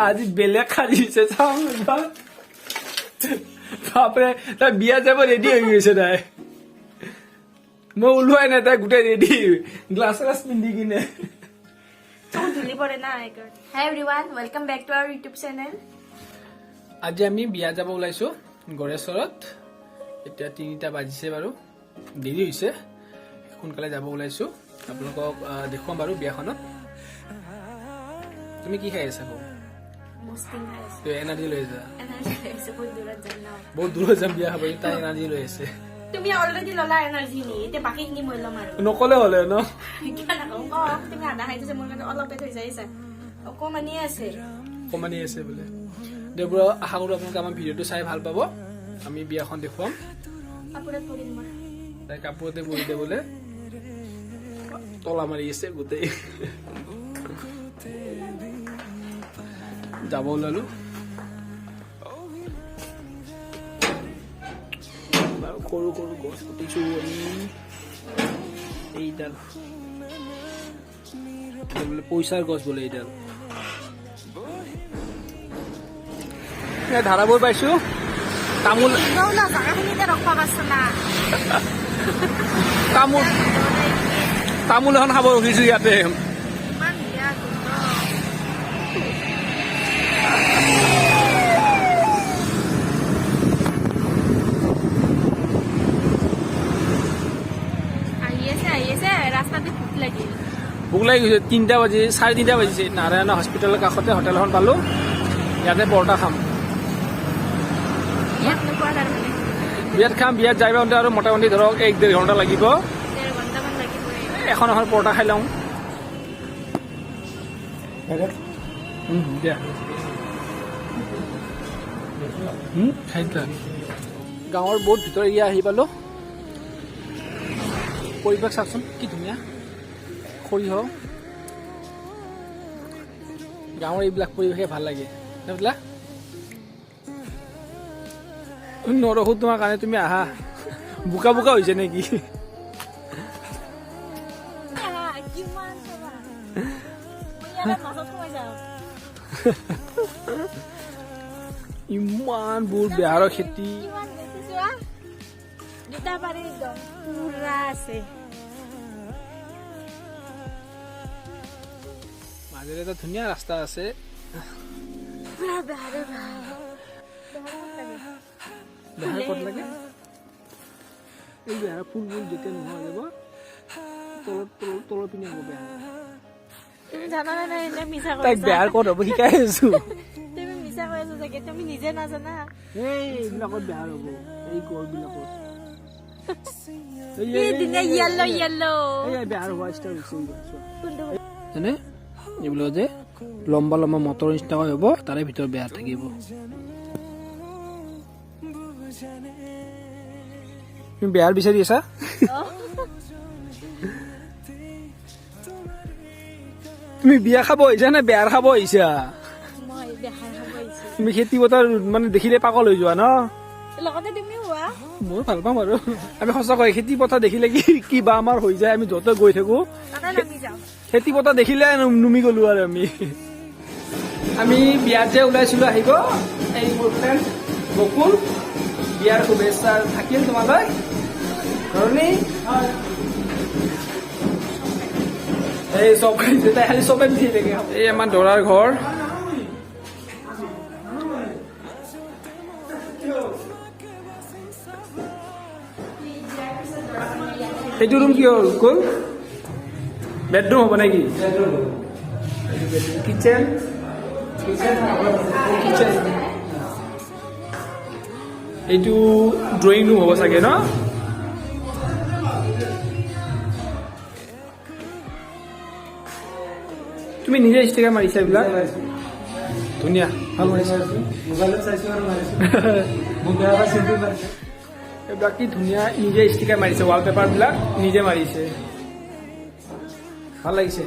আজি বেলেগ খালি দিছে বাপৰে তাই বিয়া যাব ৰেডি হৈ গৈছে তাই মই ওলোৱাই নাই তাই গোটেই ৰেডি গ্লাছ পিন্ধি কিনে Hi everyone, welcome back to our YouTube channel. আজি আমি বিয়া যাব ওলাইছো গড়েশ্বৰত এতিয়া 3টা বাজিছে বাৰু দেৰি হৈছে সোনকালে যাব ওলাইছো আপোনালোকক দেখুৱাম বাৰু বিয়াখনত তুমি কি খাই আছা Mosting guys. তো এনাৰ্জি লৈ যা Energy is বহুত দূৰত যাম না বহুত দূৰত যাম বিয়া খাব তাই এনাৰ্জি লৈ আছে তুমি অলৰেডি ললা এনাৰ্জি নি এতিয়া বাকি খিনি মই লম আৰু নকলে হলে ন কি না কও তুমি আধা খাইছে মোৰ কাৰণে অলপ পেট হৈ যাইছে অকমানি আছে বোলে দেবৰা আশা কৰো আপোনালোকে আমাৰ ভিডিঅটো চাই ভাল পাব আমি বিয়াখন দেখুৱাম কাপোৰত পৰিম মই তাই কাপোৰতে বহি দে বোলে তলা মাৰি আছে গোটেই যাব ওলালো সৰু সৰু গছ পুতিছো এইডাল বোলে পইচাৰ গছ বোলে এইডাল ধাৰাবোৰ পাইছো তামোল তামোল এখন খাব ৰখিছো ইয়াতে ভোক লাগি গৈছে 3টা বাজি 3:30 বাজিছে নাৰায়ণ হস্পিটেলৰ কাষতে হোটেল এখন পালো ইয়াতে পৰঠা খাম বিয়াত খাম বিয়াত যাই পাওঁতে আৰু মোটামুটি ধৰক 1-1.5 ঘণ্টা লাগিব এখন পৰঠা খাই লওঁ গাঁৱৰ বহুত ভিতৰ এৰিয়া আহি পালো পৰিৱেশ চাওকচোন কি ধুনীয়া সৰিয়হ গাঁৱৰ এইবিলাক পৰিৱেশে ভাল লাগে নৰখো তোমাৰ কাৰণে তুমি আহা বোকা বোকা হৈছে নেকি ইমান বোৰ বেহাৰৰ খেতি মাজেৰে এটা ধুনীয়া ৰাস্তা আছে বেহাৰ ক'ত লাগে এই বেহাৰ ফুলবোৰ যেতিয়া নোহোৱা যাব তলৰ পিনে হ'ব বেহাৰ তুমি জানা নাই এনে মিছা তাইক বেহাৰ ক'ত হ'ব শিকাই আছো তুমি মিছা কৈ আছা চাগে তুমি নিজে নাজানা এইবিলাকত বেহাৰ হ'ব এই গছবিলাকত বেহাৰ হোৱা ষ্টাৰ্ট হৈছে এইবিলাক যে লম্বা লম্বা মটৰ নিচিনা হ'ব তাৰে ভিতৰত বেহাৰ থাকিব তুমি বেহাৰ বিচাৰি আছা তুমি বিয়া খাব আহিছা নে বেহাৰ খাব আহিছা তুমি খেতি পথাৰ মানে দেখিলে পাগল হৈ যোৱা ন মই ভাল পাম আৰু আমি সঁচাকৈ খেতি পথাৰ দেখিলে কিবা আমাৰ হৈ যায় আমি য'তে গৈ থাকো খেতি পথাৰ দেখিলে নুমি গলো আৰু আমি বিয়াত যে ওলাইছিলো আহিব এই মোৰ ফ্ৰেণ্ড বকুল বিয়াৰ শুভেচ্ছা থাকিল তোমালৈ ধৰণী এই চব তাই খালি চবে মিলি থাকে এই আমাৰ দৰাৰ ঘৰ এইটো ৰুম কি হ'ল কোন বেডৰুম হ'ব নেকি কিচেন এইটো ড্ৰয়িং ৰুম হ'ব চাগে ন তুমি নিজে ষ্টিকাৰ মাৰিছা এইবিলাক ধুনীয়া ভাল মাৰিছা এইবিলাক কি ধুনীয়া নিজে ষ্টিকাৰ মাৰিছে ৱালপেপাৰবিলাক নিজে মাৰিছে ভাল লাগিছে